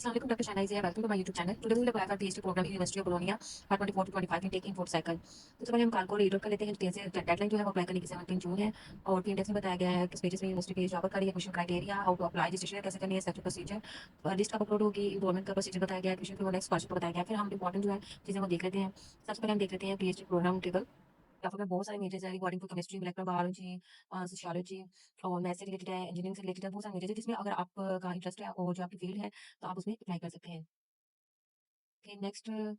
Assalamualaikum, Dr. Shahnaaz here. Welcome to my YouTube channel. Today we will apply for PhD program in University of Bologna for 24 to 25 in taking fourth cycle. तो सबसे पहले हम call को read out कर लेते हैं detail से। Deadline जो है वो अप्लाई करने की 17 जून है और पीएनडेक्स में बताया गया है किस पेजेस में यूनिवर्सिटी की जॉब कर रही है, question criteria, how to apply, registration कैसे करनी है, स्टेप प्रोसीजर, लिस्ट कब अपलोड होगी, इनरोलमेंट का प्रोसीजर बताया गया है, ट्यूशन फी और नेक्स्ट स्कॉलरशिप बताया गया है। फिर हम इंपॉर्टेंट जो है चीज़ें वो देख लेते हैं। सबसे पहले हम देख लेते हैं पीएचडी प्रोग्राम टेबल। यहाँ पर बहुत सारे मेजर्स है regarding to chemistry, molecular biology, sociology और मैथ्स से रिलेटेड है, इंजीनियरिंग से रिलेटेड है, बहुत सारे मेजर्स है जिसमें अगर आपका इंटरेस्ट है और जो आपकी फील्ड है तो आप उसमें अप्लाई कर सकते हैं। फिर नेक्स्ट उन्होंने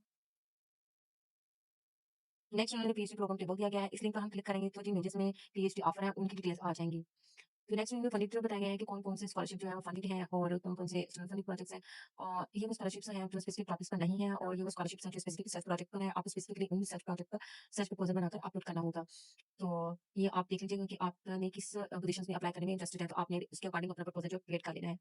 पीएचडी प्रोग्राम टेबल दिया गया है। इस लिंक पर हम क्लिक करेंगे तो जिन मेजर्स में पीएचडी ऑफर है उनकी डिटेल्स आ जाएंगी। फिर नेक्स्ट उन्होंने फंडिंग बताया गया है कि कौन-कौन से स्कॉलरशिप जो है वो फंडेड हैं और कौन-कौन से एक्सटर्नल फंडिंग प्रोजेक्ट्स हैं। ये वो स्कॉलरशिप्स हैं जो स्पेसिफिक टॉपिक्स पर नहीं है और ये वो स्कॉलरशिप्स हैं जो स्पेसिफिक रिसर्च प्रोजेक्ट पर है। आपको स्पेसिफिकली उन रिसर्च प्रोजेक्ट पर रिसर्च प्रपोजल बनाकर अपलोड करना होगा। तो ये आप देख लीजिएगा कि आपने किस पोजीशंस में अप्लाई करने में इंटरेस्टेड है, तो आपने उसके अकॉर्डिंग अपना प्रपोजल जो क्रिएट कर लेना है।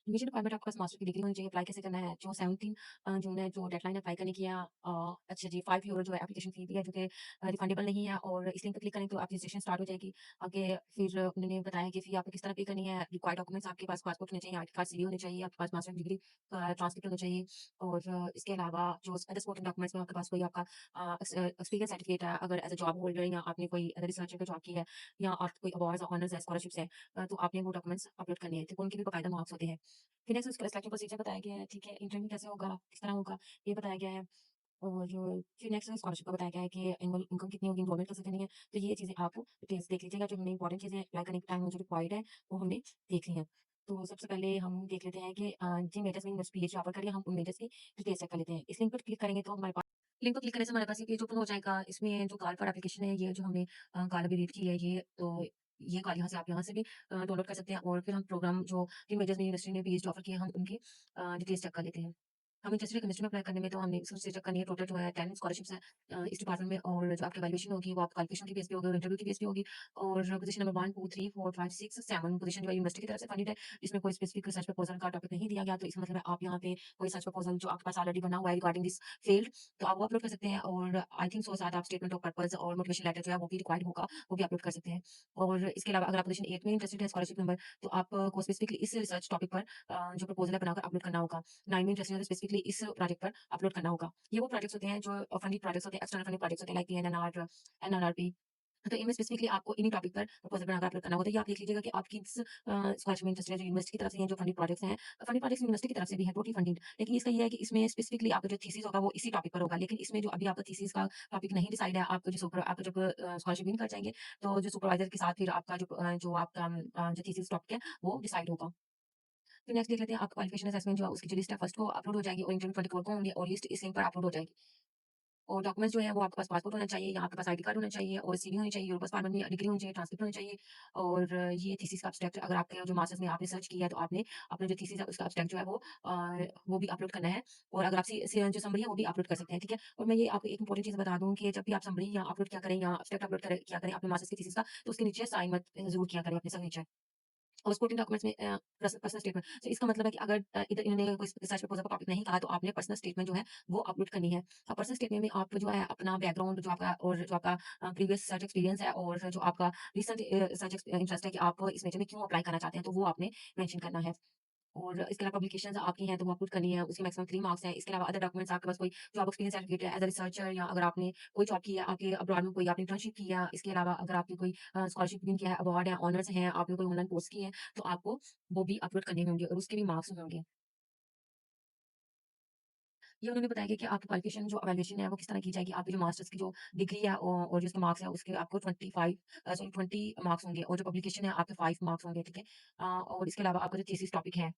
एडमिशन रिक्वायरमेंट आपके पास मास्टर की डिग्री होनी चाहिए। अप्लाई कैसे करना है? जो 17 जून है, जो डेडलाइन है अप्लाई करने की है। अच्छा जी, €5 जो है एप्लीकेशन फी भी है, जो कि रिफंडेबल नहीं है और इस लिंक पे क्लिक करें तो आपकी रजिस्ट्रेशन स्टार्ट हो जाएगी। आगे फिर उन्होंने बताया कि फी आपको किस तरह पे करनी है। रिक्वायर्ड डॉक्यूमेंट्स आपके पास पासपोर्ट होने चाहिए, आईडी कार्ड, सीवी होने चाहिए, आपके पास मास्टर डिग्री का ट्रांसक्रिप्ट होना चाहिए और इसके अलावा जो अदर सपोर्टिंग डॉक्यूमेंट्स में आपके पास कोई आपका एक्सपीरियंस सर्टिफिकेट है, अगर एज़ अ जॉब होल्डर या आपने कोई अदर रिसर्चर का जॉब की है या आपके कोई अवार्ड्स, ऑनर्स है, स्कॉलरशिप्स है, तो आपने वो डॉक्यूमेंट्स अपलोड करने हैं। तो उनके भी बाकायदा मार्क्स होते हैं। फिर नेक्स्ट उसका सिलेक्शन प्रोसीजर बताया गया है, ठीक है। इंटरव्यू कैसे होगा, किस तरह होगा, ये बताया गया है। और फिर नेक्स्ट स्कॉलरशिप का बताया गया है कि एनुअल इनकम कितनी होगी, इनरोलमेंट कैसे करनी है। तो ये चीज़ें आप डिटेल्स देख लीजिएगा, जो हमें इंपॉर्टेंट चीज़ें अप्लाई करने के टाइम में जो रिक्वायर्ड है, वो हमने देख ली हैं। तो सबसे पहले हम देख लेते हैं कि जिन मेजर्स में यूनिवर्सिटी पीएचडी ऑफर कर रही है, हम उन मेजर्स की डिटेल्स चेक कर लेते हैं। इस लिंक पर क्लिक करेंगे तो हमारे पास लिंक पर क्लिक करने से हमारे पास ये पेज ओपन हो जाएगा। इसमें जो कार्ड फॉर एप्लीकेशन है, ये जो हमने कार्ड अभी रीड की है, ये कार्ड यहाँ से आप यहाँ से भी डाउनलोड कर सकते हैं और फिर हम प्रोग्राम जो जिन मेजर्स में यूनिवर्सिटी ने पीएचडी ऑफर किए हैं, हम उनकी डिटेल्स चेक कर लेते हैं। हम इंटरेस्टेड है केमिस्ट्री में अप्लाई करने में, तो हमने सबसे चेक करनी है टोटल जो है 10 स्कॉलरशिप्स हैं इस डिपार्टमेंट में और जो आपकी वैल्यूएशन होगी वो आपकी क्वालिफिकेशन की बेस पे होगी और इंटरव्यू की बेस पे होगी और पोजीशन नंबर 1, 2, 3, 4, 5, 6, 7 पोजीशन जो है यूनिवर्सिटी की तरफ से फंडेड है। इसमें कोई स्पेसिफिक रिसर्च प्रपोजल का टॉपिक नहीं दिया गया, तो इसका मतलब है आप यहाँ पे कोई रिसर्च प्रपोजल जो आपके पास ऑलरेडी बना हुआ है रिगार्डिंग दिस फील्ड, तो आप वो अपलोड कर सकते हैं और आई थिंक सो शायद आप स्टेटमेंट ऑफ पर्पस और मोटिवेशन लेटर जो है वो भी रिक्वायर्ड होगा, वो भी अपलोड कर सकते हैं। और इसके अलावा अगर आप पोजीशन 8 में इंटरेस्टेड है स्कॉलरशिप नंबर, तो आपको स्पेसिफिकली इस रिसर्च टॉपिक पर जो प्रपोजल है बनाकर अपलोड करना होगा। 9 में इंटरेस्टेड है तो स्पेसिफिकली इस प्रोजेक्ट पर अपलोड करना होगा। ये वो प्रोजेक्ट्स होते हैं जो फंडेड प्रोजेक्ट्स होते हैं, एक्सटर्नल फंडेड प्रोजेक्ट्स होते हैं लाइक पीएनएनआर, एनआरआरपी। तो इनमें स्पेसिफिकली आपको इन्हीं टॉपिक पर प्रपोजल बनाकर अपलोड करना होता है। ये आप देख लीजिएगा कि आप किस स्कॉलरशिप में इंटरेस्टेड है, जो यूनिवर्सिटी की तरफ से हैं, जो फंडेड प्रोजेक्ट्स हैं। फंडेड प्रोजेक्ट्स यूनिवर्सिटी की तरफ से भी हैं, टोटली फंडेड। लेकिन इसका ये है कि इसमें स्पेसिफिकली आपका जो थीसिस होगा वो इसी टॉपिक पर होगा। लेकिन इसमें जो अभी आपका थीसिस का टॉपिक नहीं डिसाइड है, आपको जब स्कॉलरशिप विन कर जाएँगे, तो जो सुपरवाइज़र के साथ फिर आपका जो आपका जो थीसिस टॉपिक है, वो डिसाइड होगा। फिर नेक्स्ट देख लेते हैं आपका क्वालिफिकेशन असेसमेंट जो है उसकी जो लिस्ट है फर्स्ट को अपलोड हो जाएगी और इंटरव्यू 24 को होंगे और लिस्ट इस लिंक पर अपलोड हो जाएगी। और डॉक्यूमेंट्स जो है वो आपके पास पासपोर्ट होना चाहिए या आपके पास आईडी कार्ड होना चाहिए और सीवी होनी चाहिए और बस फॉर्मेट में डिग्री होनी चाहिए, ट्रांसक्रिप्ट होना चाहिए और ये थीसिस का एब्स्ट्रैक्ट अगर आपके जो मास्टर्स में आपने सर्च किया है तो आपने अपना जो थीसिस है उसका एब्स्ट्रैक्ट जो है वो भी अपलोड करना है और अगर आप जो समरी है वो भी अपलोड कर सकते हैं, ठीक है। और मैं ये आपको एक इंपॉर्टेंट चीज़ बता दूँ कि जब भी आप समरी या अपलोड क्या करें या एब्स्ट्रैक्ट अपलोड करें किया करें अपने मास्टर्स की थीसिस का, तो उसके नीचे साइन मत ज़रूर किया करें अपने सिग्नेचर। और सपोर्टिंग डॉक्यूमेंट्स में पर्सनल स्टेटमेंट, तो इसका मतलब है कि अगर इधर इन्होंने कोई रिसर्च प्रपोजल का टॉपिक नहीं कहा तो आपने पर्सनल स्टेटमेंट जो है वो अपलोड करनी है। पर्सनल स्टेटमेंट में आप जो है अपना बैकग्राउंड जो आपका और जो आपका प्रीवियस रिसर्च एक्सपीरियंस है और जो आपका रिसेंट रिसर्च इंटरेस्ट है कि आप इस मेजर में क्यों अप्लाई करना चाहते हैं, तो वो आपने मेंशन करना है। और इसके अलावा पब्लिकेशंस आपकी हैं तो वो अपलोड करनी है, उसके मैक्सिमम 3 मार्क्स हैं। इसके अलावा अदर डॉक्यूमेंट्स आपके पास कोई जॉब एक्सपीरियंस सर्टिफिकेट है एज़ अ रिसर्चर या अगर आपने कोई जॉब की है, आपके अब्रॉड में कोई आपने इंटर्नशिप की है, इसके अलावा अगर आपने कोई स्कॉलरशिप विन किया है, अवार्ड है, ऑनर्स हैं, आपने कोई ऑनलाइन कोर्स किए हैं, तो आपको वो भी अपलोड करने होंगे और उसके भी मार्क्स होंगे। ये उन्होंने बताया कि आपकी क्वालिफिकेशन जो इवैल्यूएशन है वो किस तरह की जाएगी, आपकी जो मास्टर्स की जो डिग्री है और जो उसके मार्क्स है उसके आपको 20 मार्क्स होंगे और जो पब्लिकेशन है आपके 5 मार्क्स होंगे, ठीक है। और इसके अलावा आपका जो थीसिस टॉपिक है,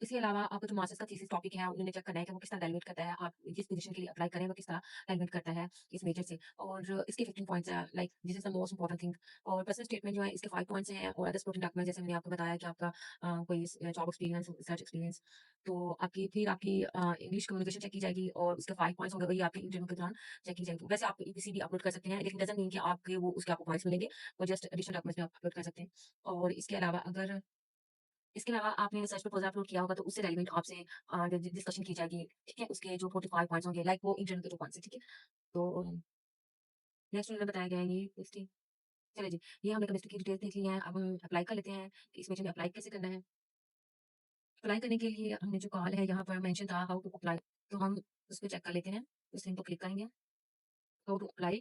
इसके अलावा आपका जो मास्टर्स का थीसिस टॉपिक है, उन्होंने चेक करना है कि वो किस तरह डेलिवेट करता है, आप जिस पोज़ीशन के लिए अप्लाई कर रहे हैं, वो किस तरह डेलिवेट करता है इस मेजर से। और इसके 15 पॉइंट्स हैं, like this is the most important thing. और पर्सनल स्टेटमेंट जो है, इसके 5 पॉइंट्स हैं और अदर सपोर्टिंग डॉक्यूमेंट जैसे मैंने आपको बताया कि आपका कोई जॉब एक्सपीरियंस, रिसर्च एक्सपीरियंस, तो आपकी इंग्लिश कम्युनिकेशन चेक की जाएगी और उसके 5 पॉइंट्स हो गए, वही आपकी इंटरव्यू के दौरान चेक की जाएगी। वैसे आप ईपीसी भी अपलोड कर सकते हैं, लेकिन डज़न्ट मीन कि आपके वो उसके आपको पॉइंट्स मिलेंगे, वो जस्ट एडिशनल डॉक्यूमेंट्स में आप अपलोड कर सकते हैं। और इसके अलावा आपने रिसर्च प्रपोज़ल अपलोड किया होगा तो उससे रेलेवेंट आपसे डिस्कशन की जाएगी, ठीक है? उसके जो 45 पॉइंट्स होंगे लाइक वो इंटरव्यू के जो पॉइंट्स हैं, ठीक है? तो नेक्स्ट उन्होंने बताया गया है ये लिस्टिंग। चलिए जी, ये हमने केमिस्ट्री की डिटेल्स देख ली हैं, अब हम अप्लाई कर लेते हैं कि इसमें जो अप्लाई कैसे करना है। अप्लाई करने के लिए हमने जो कॉल है यहाँ पर मेंशन था हाउ टू अप्लाई, तो हम उसको चेक कर लेते हैं। इस लिंक को क्लिक करेंगे, हाउ टू अप्लाई,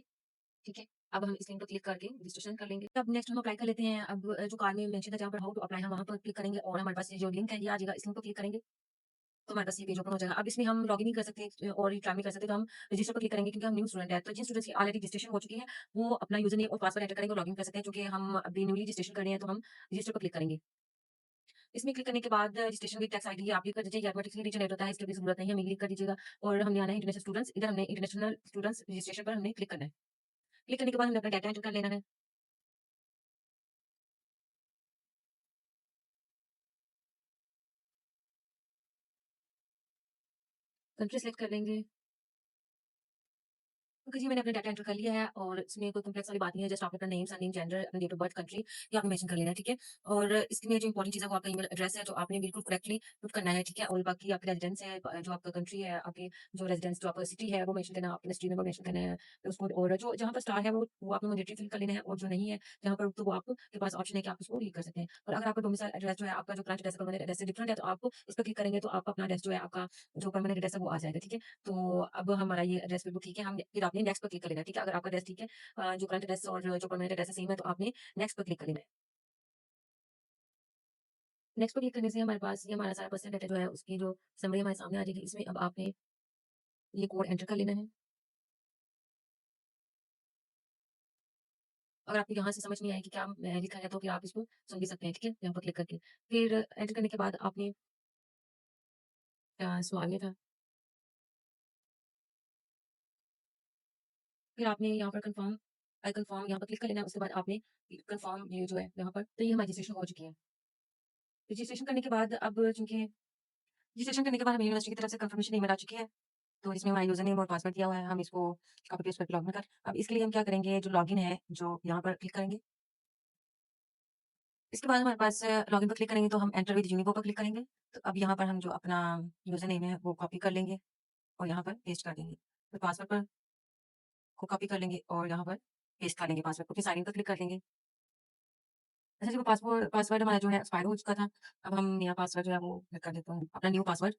ठीक है। अब हम इस लिंक पर क्लिक करके रजिस्ट्रेशन कर लेंगे। अब नेक्स्ट हम अप्लाई कर लेते हैं। अब जो कार्ड में मेंशन था जहाँ पर हाउ टू अप्लाई हम वहाँ पर क्लिक करेंगे और हमारे पास ये जो लिंक है ये आ जाएगा। इस लिंक को क्लिक करेंगे तो हमारे पास ये पेज ओपन हो जाएगा। अब इसमें हम लॉगिन नहीं कर सकते और ये ट्राई नहीं कर सकते, तो हम रजिस्टर पर क्लिक करेंगे क्योंकि हम न्यू स्टूडेंट है। तो जिन स्टूडेंट्स की ऑलरेडी रजिस्ट्रेशन हो चुकी है, वो अपना यूज़र नेम और पासवर्ड एंटर करेंगे और लॉगिन कर सकते हैं। क्योंकि हम अभी न्यूली रजिस्ट्रेशन कर रहे हैं, तो हम रजिस्टर पर क्लिक करेंगे। इसमें क्लिक करने के बाद रजिस्ट्रेशन की टैक्स आईडी आप क्लिक कर दीजिए, ये ऑटोमेटिकली रीजनरेट होता है, इसकी भी ज़रूरत नहीं है, हमें क्लिक कर दीजिएगा और हमने आना है इंटरनेशनल स्टूडेंट्स, इधर हमने इंटरनेशनल स्टूडेंट्स रजिस्ट्रेशन पर हमने क्लिक करना है। क्लिक करने के बाद हमने अपना डाटा एंटर कर लेना है। कंट्री सेलेक्ट कर लेंगे। ओके जी, मैंने अपना डाटा एंटर कर लिया है और इसमें कोई कॉम्प्लेक्स वाली बात नहीं है, जस्ट आपने अपना नेम, सरनेम, जेंडर, अपना डेट ऑफ बर्थ, कंट्री ये आपने मेंशन कर लेना है, ठीक है? और इसमें जो इंपॉर्टेंट चीज़ है वो आपका ईमेल एड्रेस है, जो आपने बिल्कुल करेक्टली पुट करना है, ठीक है? और बाकी आपकी रेजिडेंस है, जो आपका कंट्री है, आपकी जो रेजिडेंस जो आपका सिटी है वो मेंशन करना है, आपने स्ट्रीट नंबर मेंशन करना है, फिर उसको और जो जहाँ पर स्टार है वो आपने मैंडेटरी फिल कर लेना है और जो नहीं है, जहाँ पर तो वो आपके पास ऑप्शन है कि आप उसको रीड कर सकते हैं। और अगर आपका डोमिसाइल एड्रेस जो है, आपका जो करंट एड्रेस है, परमानेंट एड्रेस से डिफरेंट है, तो आप इस पर क्लिक करेंगे तो आपका अपना एड्रेस जो है, आपका जो परमानेंट एड्रेस है वो आ जाएगा, ठीक है? तो अब हमारा ये एड्रेस बिल्कुल ठीक है, हम फिर आपने नेक्स्ट पर क्लिक कर लेना है, ठीक है? अगर आपका एड्रेस ठीक है, जो करंट एड्रेस और जो परमानेंट एड्रेस है सेम है, तो आपने नेक्स्ट पर क्लिक कर लेना है। नेक्स्ट पर क्लिक करने से हमारे पास ये हमारा सारा पर्सनल डेटा जो है उसकी जो समरी हमारे सामने आ जाएगी। इसमें अब आपने ये कोड एंटर कर लेना है। अगर आपको यहाँ से समझ नहीं आए कि क्या लिखा है, तो फिर आप इसको सुन भी सकते हैं, ठीक है? यहाँ पर क्लिक करके। फिर एंटर करने के बाद आपने सवाल ये था, फिर आपने यहाँ पर कन्फर्म आई कन्फर्म यहाँ पर क्लिक कर लेना है। उसके बाद आपने कन्फर्म ये जो है यहाँ पर, तो ये हमारी रजिस्ट्रेशन हो चुकी है। रजिस्ट्रेशन करने के बाद अब चूँकि रजिस्ट्रेशन करने के बाद हमें यूनिवर्सिटी की तरफ से कन्फर्मेशन ईमेल आ चुकी है। तो इसमें हमारा यूज़र नेम और पासवर्ड दिया हुआ है, हम इसको कॉपी पेस्ट करके लॉगिन कर। अब इसके लिए हम क्या करेंगे, जो लॉगिन है, जो यहाँ पर क्लिक करेंगे। इसके बाद हमारे पास लॉगिन पर क्लिक करेंगे तो हम एंटर विद यूनिको पर क्लिक करेंगे। तो अब यहाँ पर हम जो अपना यूज़र नेम है वो कॉपी कर लेंगे और यहाँ पर पेस्ट कर देंगे। फिर पासवर्ड पर को कॉपी कर लेंगे और यहाँ पर पेस्ट कर लेंगे पासवर्ड को, फिर साइन इन पर क्लिक कर देंगे। अच्छा जी, वो पासवर्ड हमारा जो है एक्सपायर हो चुका था। अब हम नया पासवर्ड जो है वो मैं कर देता हूँ। अपना न्यू पासवर्ड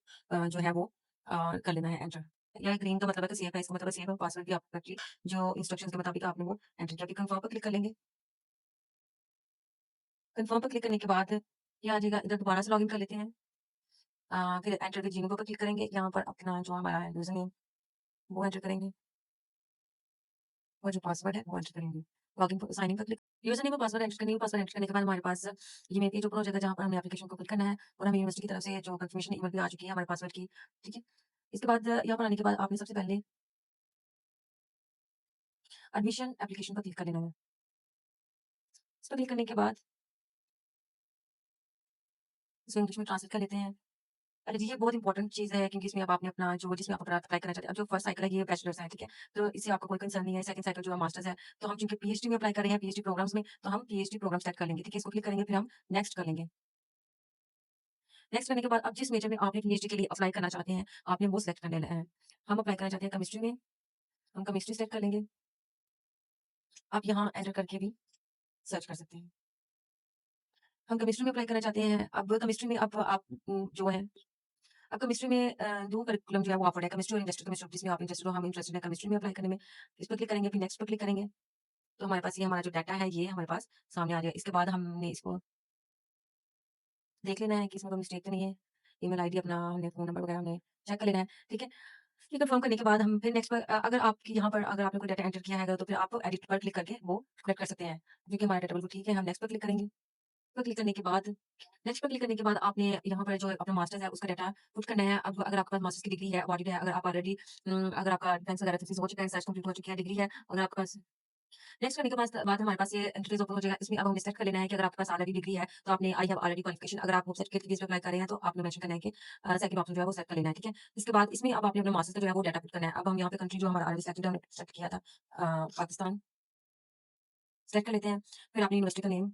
जो है वो कर लेना है एंटर। या ग्रीन का मतलब है कि सेव है, इसका मतलब है सेव है। पासवर्ड भी आपका कि जो इंस्ट्रक्शंस के मुताबिक आपने वो एंटर किया। फिर कन्फर्म पर क्लिक कर लेंगे। कन्फर्म पर क्लिक करने के बाद ये आ जाएगा, इधर दोबारा से लॉगिन कर लेते हैं। फिर एंटर विद जीमेल पर क्लिक करेंगे। यहाँ पर अपना जो हमारा है यूज़र नेम वो एंटर करेंगे और जो पासवर्ड है वो एंटर करेंगे। लॉगिन पर साइन इन पर क्लिक यूज़र नेम और पासवर्ड एंटर करने पासवर्ड एंटर करने के बाद हमारे पास ये मेल पेज ओपन हो जाएगा जहाँ पर हमें एप्लीकेशन को क्लिक करना है और हमें यूनिवर्सिटी की तरफ से जो कंफर्मेशन ईमेल भी आ चुकी है हमारे पासवर्ड की, ठीक है? इसके बाद यहाँ पर आने के बाद आपने सबसे पहले एडमिशन एप्लीकेशन पर क्लिक कर लेना है। इस पर क्लिक करने के बाद इसको इंग्लिश में ट्रांसलेट कर लेते हैं। अरे जी, ये बहुत इंपॉर्टेंट चीज़ है क्योंकि इसमें अब आपने अपना जो जिसमें आप अपना अप्लाई करना चाहते हैं। अब जो फर्स्ट साइकिल है ये बैचलर्स है, ठीक है? तो इससे आपको कोई कंसर्न नहीं है। सेकंड साइकिल जो है मास्टर्स है। तो हम चूँकि पीएचडी में अप्लाई कर रहे हैं, पीएचडी प्रोग्राम्स में, तो हम पीएचडी प्रोग्राम सेलेक्ट कर लेंगे, ठीक है? इसको क्लिक करेंगे फिर हम नेक्स्ट कर लेंगे। नेक्स्ट करने के बाद अब जिस मेजर में आपने पीएचडी के लिए अप्लाई करना चाहते हैं, आपने वो सिलेक्ट कर लेना है। हम अप्लाई करना चाहते हैं केमिस्ट्री में, हम केमिस्ट्री सेलेक्ट कर लेंगे। आप यहाँ एंटर करके भी सर्च कर सकते हैं। हम केमिस्ट्री में अप्लाई करना चाहते हैं, अब केमिस्ट्री में अब आप जो है अब केमिस्ट्री में 2 करिकुलम जो है वो ऑफर्ड है, केमिस्ट्री और इंडस्ट्रियल केमिस्ट्री जिसमें आप इंटरेस्टेड हो, हम इंटरेस्टेड हैं केमिस्ट्री में अप्लाई करने में। इस पर क्लिक करेंगे, फिर नेक्स्ट पर क्लिक करेंगे, तो हमारे पास ये हमारा जो डाटा है, ये हमारे पास सामने आ जाएगा। इसके बाद हमने इसको देख लेना है कि इसमें कोई मिस्टेक तो नहीं है। ईमेल आईडी अपना हमने फ़ोन नंबर वगैरह हमने चेक कर लेना है, ठीक है? ये कन्फर्म करने के बाद हम फिर नेक्स्ट पर अगर आपकी यहाँ पर अगर आपने कोई डाटा एंटर किया है, तो फिर आप एडिट पर क्लिक करके वो करेक्ट कर सकते हैं। क्योंकि हमारा डाटा बिल्कुल ठीक है, हम नेक्स्ट पर क्लिक करेंगे। पर क्लिक करने के बाद नेक्स्ट पर क्लिक करने के बाद आपने यहाँ पर जो अपना मास्टर्स है उसका डाटा पुट करना है। अब अगर आपके पास मास्टर्स की डिग्री है, अवॉर्डेड है, अगर आप ऑलरेडी अगर आपका डिफेंस वगैरह थीसिस हो चुका है, रिसर्च कंप्लीट हो चुकी है, डिग्री है, अगर आपके पास नेक्स्ट करने के बाद हमारे पास ये इंटरफेस ओपन हो जाएगा। इसमें अब हमें सेलेक्ट कर लेना है कि अगर आपके पास ऑलरेडी डिग्री है, तो आपने आई हैव ऑलरेडी क्वालिफिकेशन अगर आप वेबसाइट के बेस पे अप्लाई कर रहे हैं, तो आपने मेंशन करना है कि सेकंड ऑप्शन जो है वो सेलेक्ट कर लेना है, ठीक है? इसके बाद इसमें अब आपने अपना मास्टर्स का जो है वो डाटा पुट करना है। अब हम यहाँ पे कंट्री जो हमारा ऑलरेडी सिलेक्टेड है, हमने सेलेक्ट किया था पाकिस्तान, सेलेक्ट कर लेते हैं। फिर अपनी यूनिवर्सिटी का नेम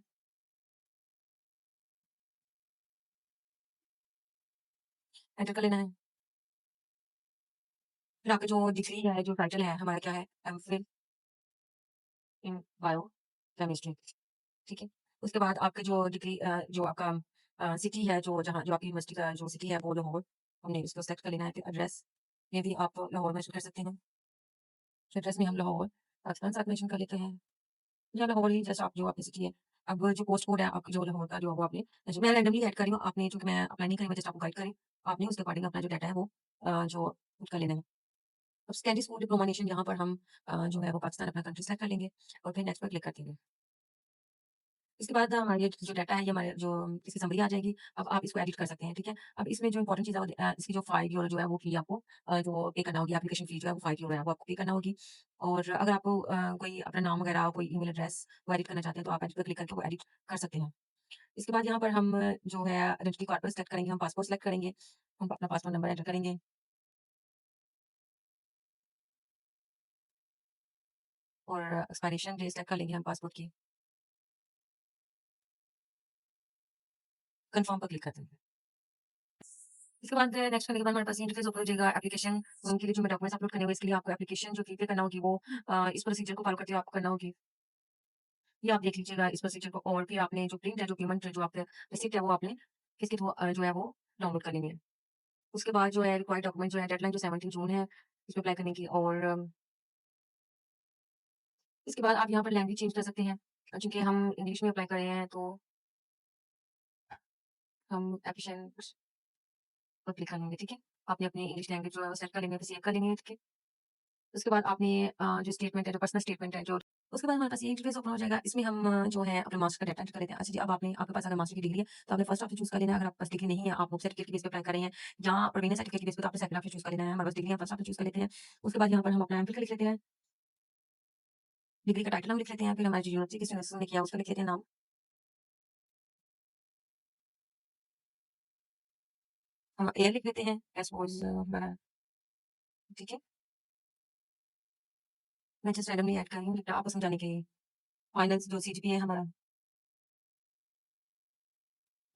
एंटर कर लेना है। फिर आपका जो डिग्री है, जो टाइटल है हमारा क्या है? एमफिल इन बायो केमिस्ट्री, ठीक है? उसके बाद आपका जो डिग्री जो आपका सिटी है जो आपकी यूनिवर्सिटी का जो सिटी है वो लाहौर, हमने उसको सेलेक्ट कर लेना है। फिर एड्रेस में भी आप लाहौर मेंशन कर सकते हैं। तो एड्रेस में हम लाहौर पाकिस्तान साथ मेंशन कर लेते हैं। या लाहौर ही जैसा आप जो आपकी सिटी है। अब जो पोस्ट कोड है आपकी जो लाहौर का जो वो आपने जो मैं रैंडमली ऐड कर रही हूँ, आपने चूँकि मैं अप्लाई नहीं करी, मैं जस्ट आपको गाइड करी। आपने उसके अकॉर्डिंग अपना जो डाटा है वो जो पुट कर लेना है। अब सेकेंडरी स्कूल डिप्लोमा नेशन यहाँ पर हम जो है वो पाकिस्तान अपना कंट्री सेलेक्ट कर लेंगे और फिर नेक्स्ट पर क्लिक कर देंगे। इसके बाद हमारे जो डाटा है ये हमारे जो इसकी समरी आ जाएगी। अब आप इसको एडिट कर सकते हैं, ठीक है? अब इसमें जो इम्पोर्टेंट चीज़ है इसकी जो 5 यूरो जो है वो फी आपको जो पे करना होगी, एप्लीकेशन फी जो है वो 5 यूरो है, वो आपको पे करना होगी। और अगर आपको कोई अपना नाम वगैरह, कोई ईमेल एड्रेस वो एडिट करना चाहते हैं तो आप एडिट पे क्लिक करके वो एडिट कर सकते हैं। इसके बाद यहाँ पर हम जो है आइडेंटिटी कार्ड पर सेलेक्ट करेंगे, हम पासपोर्ट सेलेक्ट करेंगे, हम अपना पासपोर्ट नंबर एंटर करेंगे और एक्सपायरेशन डेट सेलेक्ट कर लेंगे हम पासपोर्ट की, कन्फर्म पर क्लिक कर देंगे। इसके बाद नेक्स्ट करने के बाद हमारे पास ये इंटरफेस ओपन हो जाएगा एप्लीकेशन के लिए जो मैं डॉक्यूमेंट्स अपलोड करने होंगे, इसके लिए आपको एप्लीकेशन जो फी पे करना होगी वो इस प्रोसीजर को फॉलो करते हुए आपको करना होगी। ये आप देख लीजिएगा इस प्रोसीजर को और फिर आपने जो प्रिंट है, जो पेमेंट जो आपका रिसीप्ट है वो आपने किसके थ्रू जो है वो डाउनलोड कर लेनी है। उसके बाद जो है रिक्वायर्ड डॉक्यूमेंट जो है डेडलाइन जो 17 जून है इस पे अप्लाई करने की और इसके बाद आप यहाँ पर लैंग्वेज चेंज कर सकते हैं। चूँकि हम इंग्लिश में अप्लाई कर रहे हैं तो हम एफिशिएंट पर क्लिक कर लेंगे, ठीक है? आपने अपनी इंग्लिश लैंग्वेज जो है वो सेलेक्ट कर लेनी है, फिर सेव कर लेनी है, ठीक है? उसके बाद आपने जो स्टेटमेंट है, जो पर्सनल स्टेटमेंट है, जो उसके बाद हमारे पास ये इंटरफेस ओपन हो जाएगा। इसमें हम जो है अपना मास्टर का डाटा एंटर कर देते हैं। अच्छा जी, अब आपके पास अगर मास्टर की डिग्री है, तो आपने फर्स्ट ऑप्शन चूज़ कर लेना है। अगर आपके पास डिग्री नहीं है, आप मुफ्त सर्टिफिकेट के बेस पे अप्लाई कर रहे हैं या प्रोविजनल सर्टिफिकेट के बेस पे, तो आपने सेकंड ऑप्शन चूज़ कर लेना है। हमारे पास डिग्री है, फर्स्ट ऑप्शन चूज़ कर लेते हैं। उसके बाद यहाँ पर हम अपना एमफिल का लिख लेते हैं। डिग्री का टाइटल हम लिख लेते हैं, फिर हमारी जो यूनिवर्सिटी किस यूनिवर्सिटी में किया, उसका लिख लेते हैं नाम। हम ईयर लिख लेते हैं, सपोज़ ठीक है? मैं जस्ट रैंडमली ऐड कर रही हूँ, आपको समझाने के लिए। फाइनल जो सीजीपीए है हमारा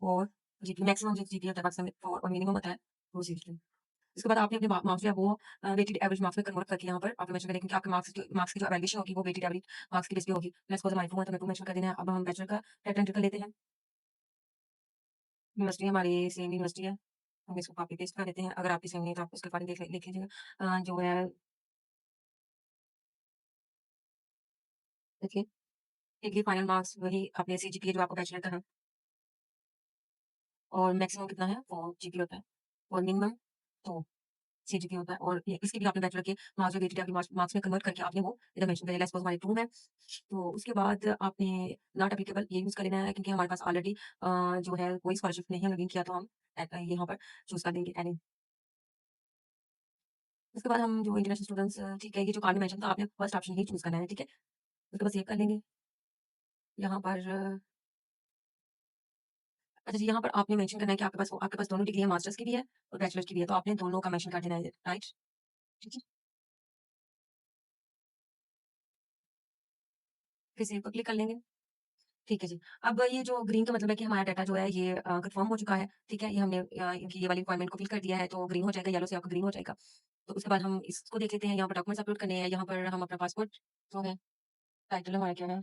4 जीपी मैक्सिमम जो जीपीए होता है मैक्सिमम 4 और मिनिमम होता है 2 जीपीए। इसके बाद आपने अपने मार्क्स जो है वो वेटेड एवरेज मार्क्स में कन्वर्ट करके यहाँ पर आपने मेंशन करें कि आपके मार्क्स की जो एवैल्यूएशन होगी वो वेटेड एवरेज मार्क्स के बेस पे होगी। लेट्स सपोज हमारी 2 है तो हमें 2 मेंशन कर देना है। अब हम बैचलर का डाटा एंटर कर लेते हैं। यूनिवर्सिटी हमारी सेम यूनिवर्सिटी है। हम इसको कॉपी पेस्ट कर देते हैं। अगर आपकी सेम नहीं है तो आप उसके अकॉर्डिंग लिख लीजिएगा। जो है देखिए डिग्री फाइनल मार्क्स वही अपने सीजीपीए जो आपका बैचलर का है और मैक्सिमम कितना है 4 जीपीए होता है और मिनिमम 2 सीजीपीए होता है और ये इसके भी आपने बैचलर के मार्क्स जो वेटेड आपके मार्क्स में कन्वर्ट करके आपने वो इधर मेंशन करें। लेट्स सपोज हमारे 2 है, तो उसके बाद आपने नॉट एप्लीकेबल ये यूज़ कर लेना है क्योंकि हमारे पास ऑलरेडी जो है कोई स्कॉलरशिप नहीं है लॉगिन किया तो हम यहाँ पर चूज़ कर देंगे एनी। उसके बाद हम जो इंटरनेशनल स्टूडेंट्स ठीक है, ये जो कार्ड में मेंशन था आपने फर्स्ट ऑप्शन ही चूज़ करना है, ठीक है? उसके बाद सेव कर लेंगे। यहाँ पर अच्छा जी, यहाँ पर आपने मेंशन करना है कि आपके पास दोनों डिग्री है, मास्टर्स की भी है और बैचलर्स की भी है, तो आपने दोनों का मेंशन कर देना है, राइट? ठीक है? फिर सेव पर क्लिक कर लेंगे। ठीक है जी। अब ये जो ग्रीन का मतलब है कि हमारा डाटा जो है ये कन्फर्म हो चुका है, ठीक है? ये हमने इनकी ये वाली रिक्वायरमेंट को फिल कर दिया है, तो ग्रीन हो जाएगा, येलो से आपका ग्रीन हो जाएगा। तो उसके बाद हम इसको देख लेते हैं, यहाँ पर डॉक्यूमेंट्स अपलोड करने हैं, यहाँ पर हम अपना पासपोर्ट जो है, टाइटल हमारा क्या है?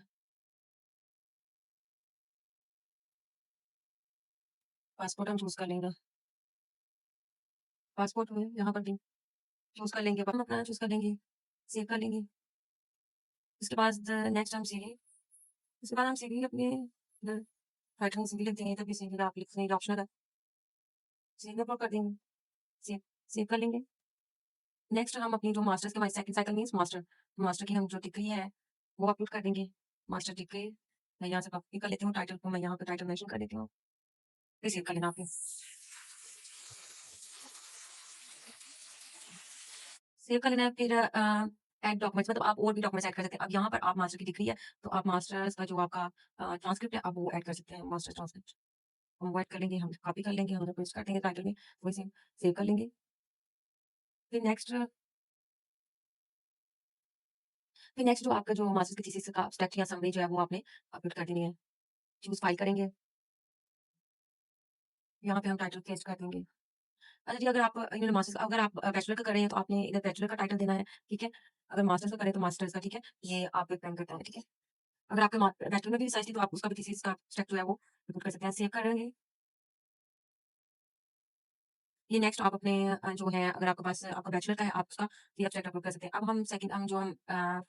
पासपोर्ट हम चूज़ कर लेंगे। पासपोर्ट में यहाँ पर भी चूज़ कर लेंगे, हम अपना चूज़ कर लेंगे, सेव कर लेंगे। उसके बाद नेक्स्ट हम सीवी उसके बाद हम सीवी अपने इधर टाइटल में सीवी लिख देंगे, तब भी सीवी का आप लिख देंगे ऑप्शनल है, सीवी अपलोड कर देंगे, सेव सेव कर लेंगे। नेक्स्ट हम अपनी जो मास्टर्स के हमारी second cycle means master, master की हम जो डिग्री है, वो अपलोड कर देंगे। मास्टर डिग्री मैं यहाँ से कॉपी कर लेती हूँ, टाइटल को मैं यहाँ पे टाइटल मेंशन कर देती हूँ, फिर सेव कर लेना आपने। सेव कर लेना है फिर ऐड डॉक्यूमेंट्स मतलब आप और भी डॉक्यूमेंट्स ऐड कर सकते हैं। अब यहाँ पर आप मास्टर की डिग्री है, तो आप मास्टर्स का जो आपका ट्रांसक्रिप्ट है, आप वो ऐड कर सकते हैं, मास्टर ट्रांसक्रिप्ट। हम वो ऐड कर लेंगे, हम कॉपी कर लेंगे, हम उधर पेस्ट कर देंगे टाइटल में, वही सेम सेव कर लेंगे। फिर नेक्स्ट जो आपका जो मास्टर्स की थीसिस का एब्स्ट्रैक्ट या समरी जो है वो आपने अपलोड कर देनी है। चूज़ फाइल करेंगे, यहाँ पे हम टाइटल पेस्ट कर देंगे। अच्छा जी, अगर आप बैचलर का कर रहे हैं तो आपने इधर बैचलर का टाइटल देना है, ठीक है? अगर मास्टर्स का करें तो मास्टर्स का, ठीक है? ये आप पे डिपेंड करता है, ठीक है? अगर आपका बैचलर में भी रिसर्च थी तो आप उसका भी थीसिस का एब्स्ट्रैक्ट जो है वो अपलोड कर सकते हैं। सेव करेंगे, ये नेक्स्ट आप अपने जो है अगर आपके पास आपका बैचलर का है आप उसका फ्री ऑफ चार्ज अपलोड कर सकते हैं। अब हम सेकंड हम जो हम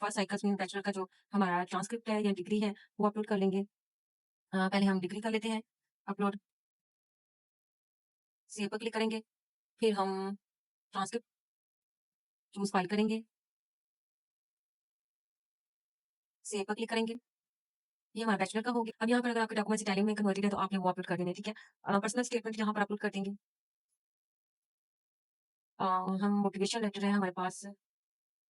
फर्स्ट साइकिल्स में बैचलर का जो हमारा ट्रांसक्रिप्ट है या डिग्री है वो अपलोड कर लेंगे। पहले हम डिग्री कर लेते हैं अपलोड, सेव पर क्लिक करेंगे, फिर हम ट्रांसक्रिप्ट चूज़ फाइल करेंगे, सेव पर क्लिक करेंगे। ये हमारा बैचलर का हो गया। अब यहाँ पर अगर आपके डॉक्यूमेंट्स इटालियन में कन्वर्टेड है तो आपने वो अपलोड कर देने हैं, ठीक है? पर्सनल स्टेटमेंट यहाँ पर अपलोड कर देंगे। अ, हम मोटिवेशन लेटर है हमारे पास,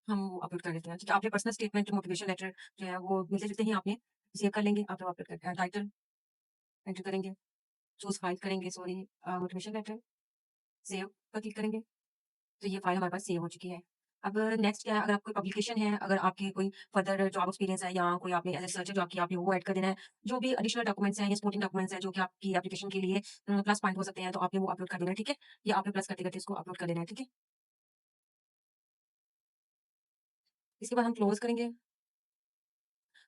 हम वो अपलोड कर देते हैं, ठीक है? आपने पर्सनल स्टेटमेंट, मोटिवेशन लेटर जो है वो मिलते-जुलते ही आपने सेव कर लेंगे, आप जब अपलोड करते हैं। टाइटल एंटर करेंगे, चूज़ फाइल करेंगे, सॉरी मोटिवेशन लेटर, सेव पर क्लिक करेंगे। तो ये फाइल हमारे पास सेव हो चुकी है। अब नेक्स्ट क्या है, अगर आपकी पब्लिकेशन है, अगर आपकी कोई फर्दर जॉब एक्सपीरियंस है या कोई आपने एज़ अ रिसर्चर जॉब की आपने वो ऐड कर देना है। जो भी एडिशनल डॉक्यूमेंट्स हैं या सपोर्टिंग डॉक्यूमेंट्स हैं जो कि आपकी एप्लीकेशन के लिए प्लस पॉइंट हो सकते हैं, तो आपने वो अपलोड कर देना है, ठीक है? या आपने प्लस करते-करते इसको अपलोड कर देना है, ठीक है? इसके बाद हम क्लोज़ करेंगे।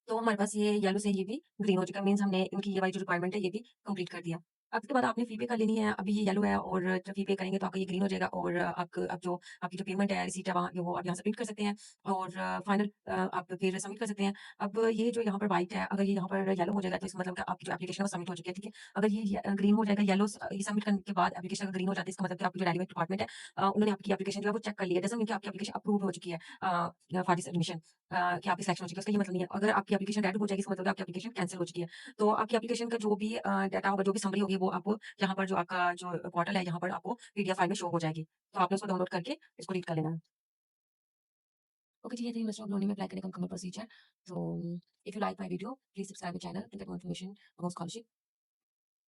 तो हमारे पास ये येलो से ये भी ग्रीन हो चुका है, मीन्स हमने इनकी ये वाली जो रिक्वायरमेंट है ये भी कंप्लीट कर दिया। अब इसके बाद आपने फी पे कर लेनी है, अभी ये येलो है और जब फी पे करेंगे तो आपका ये ग्रीन हो जाएगा और आपक अब जो आपकी जो पेमेंट है, रिसीट है वहाँ वो आप यहाँ सबमिट कर सकते हैं और फाइनल आप फिर सबमिट कर सकते हैं। अब ये जो यहाँ पर व्हाइट है, अगर ये यहाँ पर येलो हो जाएगा तो इसका मतलब कि आपकी जो एप्लीकेशन है वो सबमिट हो चुकी है, ठीक है? अगर ये ग्रीन हो जाएगा येलो ये सबमिट करने के बाद एप्लीकेशन अगर ग्रीन हो जाती है इसका मतलब कि आपकी जो रेलेवेंट डिपार्टमेंट है उन्होंने आपकी एप्लीकेशन जो है वो चेक कर लिया है। डज़न्ट मीन कि आपकी एप्लीकेशन अप्रूव हो चुकी है फॉर दिस एडमिशन। कि आपकी सिलेक्शन हो चुकी है, उसका ये मतलब नहीं है। अगर आपकी एप्लीकेशन रेड हो जाएगी, इसका मतलब है आपकी एप्लीकेशन कैंसल हो चुकी है। तो आपकी एप्लीकेशन का जो भी डाटा होगा, जो भी समरी होगी, वो आपको यहाँ पर जो आपका जो पोर्टल है, यहाँ पर आपको पीडीएफ फाइल में शो हो जाएगी। तो आपने उसको डाउनलोड करके इसको रीड कर लेना है। ओके जी, ये थी इन्वेस्टर अपलोडिंग में अप्लाई करने का मुकम्मल प्रोसीजर। तो if you like my video, please subscribe my channel to get more information about scholarship.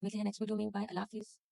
मिलते हैं नेक्स्ट वीडियो में। बाय, अल्लाह हाफ़िज़।